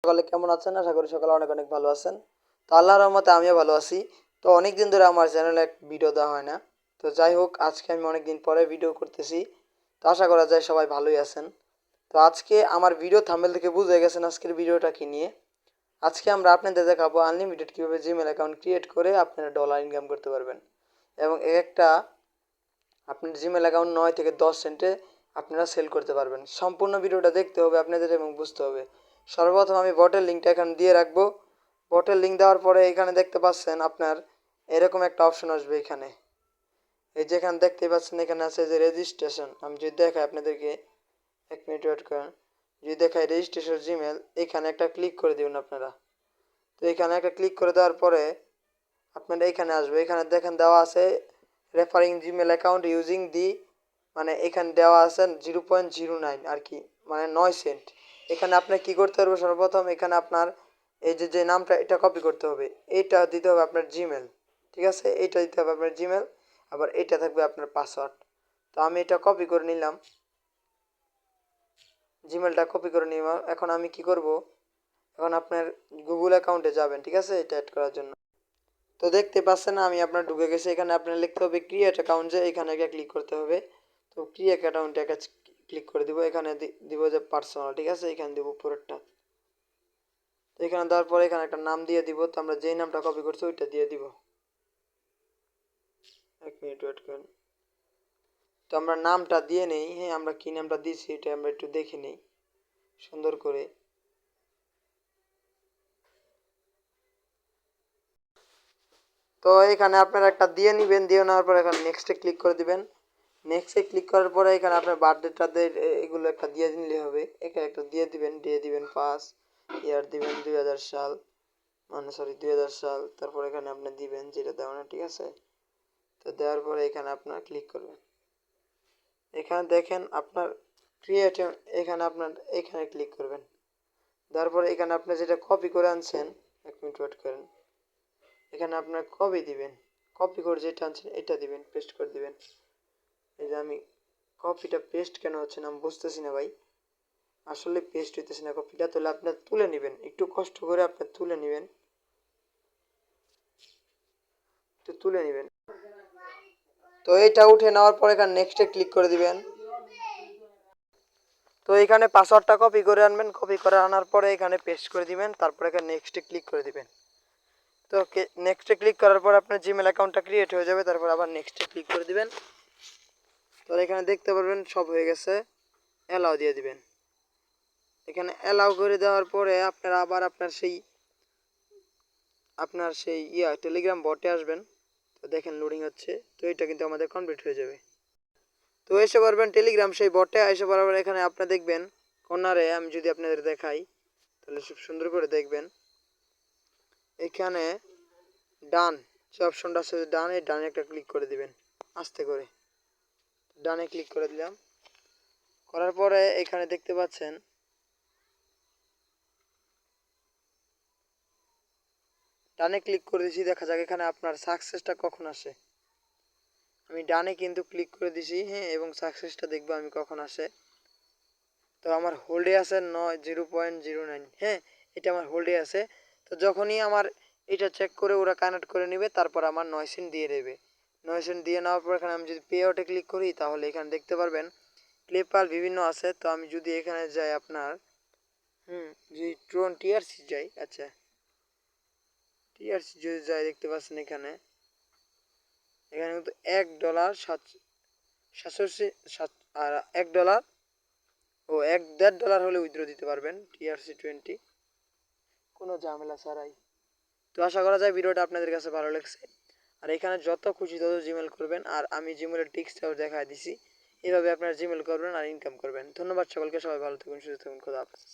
সকলে কেমন আছেন? আশা করি সকলে অনেক অনেক ভালো আছেন। তো আল্লাহর রহমতে আমিও ভালো আছি। তো অনেক দিন ধরে আমার চ্যানেলে ভিডিও দেওয়া হয় না। তো যাই হোক, আজকে আমি অনেক দিন পরে ভিডিও করতেছি। তো আশা করা যায় সবাই ভালোই আছেন। তো আজকে আমার ভিডিও থাম্বনেল থেকে বুঝে গেছেন আজকের ভিডিওটা কি নিয়ে। আজকে আমরা আপনাদের দেখাবো আনলিমিটেড কীভাবে জিমেল অ্যাকাউন্ট ক্রিয়েট করে আপনারা ডলার ইনকাম করতে পারবেন। এবং একটা আপনার জিমেল অ্যাকাউন্ট 9 থেকে 10 সেন্টে আপনারা সেল করতে পারবেন। সম্পূর্ণ ভিডিওটা দেখতে হবে আপনাদের এবং বুঝতে হবে। সর্বপ্রথম আমি বটের লিঙ্কটা এখানে দিয়ে রাখবো। বটের লিঙ্ক দেওয়ার পরে এখানে দেখতে পাচ্ছেন আপনার এরকম একটা অপশন আসবে। এখানে এই যে এখানে দেখতে পাচ্ছেন এখানে আছে যে রেজিস্ট্রেশন। আমি যদি দেখাই আপনাদেরকে, 1 মিনিট ওয়েট করেন। যদি দেখাই রেজিস্ট্রেশন জিমেল, এখানে একটা ক্লিক করে দিবেন আপনারা। তো এখানে একটা ক্লিক করে দেওয়ার পরে আপনারা এখানে আসবে। এখানে দেখেন দেওয়া আছে referring Gmail account using the, মানে এখানে দেওয়া আছে 0.09 আর কি, মানে 9 সেন্ট। এখানে আপনার কি করতে হবে, সর্বপ্রথম এখানে আপনার এই যে নামটা এটা কপি করতে হবে, এইটা দিতে হবে আপনার জিমেল। ঠিক আছে, এইটা দিতে হবে আপনার জিমেল, আবার এটা থাকবে আপনার পাসওয়ার্ড। তো আমি এটা কপি করে নিলাম, জিমেলটা কপি করে নিলাম। এখন আমি কি করব, এখন আপনার গুগল অ্যাকাউন্টে যাবেন। ঠিক আছে, এটা অ্যাড করার জন্য। তো দেখতে পাচ্ছেন আমি আপনার ঢুকে গেছে। এখানে আপনার লিখতে হবে ক্রিয়েট অ্যাকাউন্ট, যে এখানে একটা ক্লিক করতে হবে। তো ক্রিয়েট অ্যাকাউন্টে একটা ক্লিক করে দিব। এখানে দিব যে পার্সোনাল। ঠিক আছে, এখানে দিব উপরেরটা। তো এখানে দেওয়ার পরে এখানে একটা নাম দিয়ে দিব। তো আমরা যেই নামটা কপি করছি ওইটা দিয়ে দিব। 1 মিনিট ওয়েট করেন। তো আমরা নামটা দিয়ে নেই। হ্যাঁ, আমরা কি নামটা দিয়েছি এটা আমরা একটু দেখে নেই সুন্দর করে। তো এখানে আপনারা একটা দিয়ে নেবেন। দিয়ে নেওয়ার পর এখানে নেক্সটে ক্লিক করে দিবেন। নেক্সটে ক্লিক করার পরে এখানে আপনার বার্থডেটাতে এগুলো একটা দিয়ে নিলে হবে। এখানে একটা দিয়ে দিবেন 5 ইয়ার দিবেন 2000 সাল, মানে সরি 2000 সাল। তারপর এখানে আপনি দিবেন যেটা দেওয়া না। ঠিক আছে, তো দেওয়ার পরে এখানে আপনার ক্লিক করবেন। এখানে দেখেন আপনার ক্রিয়েট, এখানে আপনার এখানে ক্লিক করবেন। তারপরে এখানে আপনি যেটা কপি করে আনছেন, 1 মিনিট ওয়েট করেন। এখানে আপনার কপি দিবেন, কপি করে যেটা আনছেন এটা দিবেন, পেস্ট করে দিবেন। এই যে আমি কপিটা পেস্ট কেন হচ্ছে না আমি বুঝতেছি না ভাই, আসলে পেস্ট হইতেছে না কপিটা। তাহলে আপনার তুলে নেবেন, একটু কষ্ট করে আপনার তুলে নেবেন, একটু তুলে নেবেন। তো এইটা উঠে নেওয়ার পর এখানে নেক্সটে ক্লিক করে দিবেন। তো এখানে পাসওয়ার্ডটা কপি করে আনবেন, কপি করে আনার পরে এখানে পেস্ট করে দিবেন। তারপরে এখানে নেক্সটে ক্লিক করে দিবেন। তো নেক্সটে ক্লিক করার পর আপনার জিমেল অ্যাকাউন্টটা ক্রিয়েট হয়ে যাবে। তারপর আবার নেক্সটে ক্লিক করে দিবেন। তো এখানে দেখতে পারবেন সব হয়ে গেছে, অ্যালাউ দিয়ে দিবেন। এখানে অ্যালাউ করে দেওয়ার পরে আপনারা আবার আপনার সেই টেলিগ্রাম বটে আসবেন। তো দেখেন লোডিং হচ্ছে। তো এটা কিন্তু আমাদের কমপ্লিট হয়ে যাবে। তো এসে পারবেন টেলিগ্রাম সেই বটে এসে পারবেন। এখানে আপনি দেখবেন কর্নারে, আমি যদি আপনাদের দেখাই তাহলে খুব সুন্দর করে দেখবেন। এখানে ডান যে অপশনটা আছে, ডান, এই ডানে একটা ক্লিক করে দিবেন আস্তে করে। ডানে ক্লিক করে দিলাম। করার পরে এখানে দেখতে পাচ্ছেন ডানে ক্লিক করে দিয়েছি। দেখা যাক এখানে আপনার সাকসেসটা কখন আসে। আমি ডানে কিন্তু ক্লিক করে দিছি, হ্যাঁ, এবং সাকসেসটা দেখবো আমি কখন আসে। তো আমার হোল্ডে আছে 0.09। হ্যাঁ, এটা আমার হোল্ডে আছে। তো যখনই আমার এটা চেক করে ওরা কানেক্ট করে নেবে, তারপর আমার 9 সেন্ট দিয়ে দেবে। 9 সেন্ট দিয়ে নেওয়ার পর এখানে আমি যদি পে আউটে ক্লিক করি তাহলে এখানে দেখতে পারবেন পেপ্যাল বিভিন্ন আছে। তো আমি যদি এখানে যাই আপনার যদি টিআরসি যাই, আচ্ছা টিআরসি যদি যাই দেখতে পাচ্ছেন এখানে কিন্তু $1.67 আর $1 ও $1.50 হলে উইথড্র দিতে পারবেন TRC20, কোনো ঝামেলা ছাড়াই। তো আশা করা যায় ভিডিওটা আপনাদের কাছে ভালো লাগছে। আর এখানে যত খুশি তত জিমেল করবেন, আর আমি জিমেলের টিক্সটাও দেখা দিছি। এভাবে আপনারা জিমেল করবেন আর ইনকাম করবেন। ধন্যবাদ সকলকে, সবাই ভালো থাকুন, সুস্থ থাকুন, খোদা হাফেজ।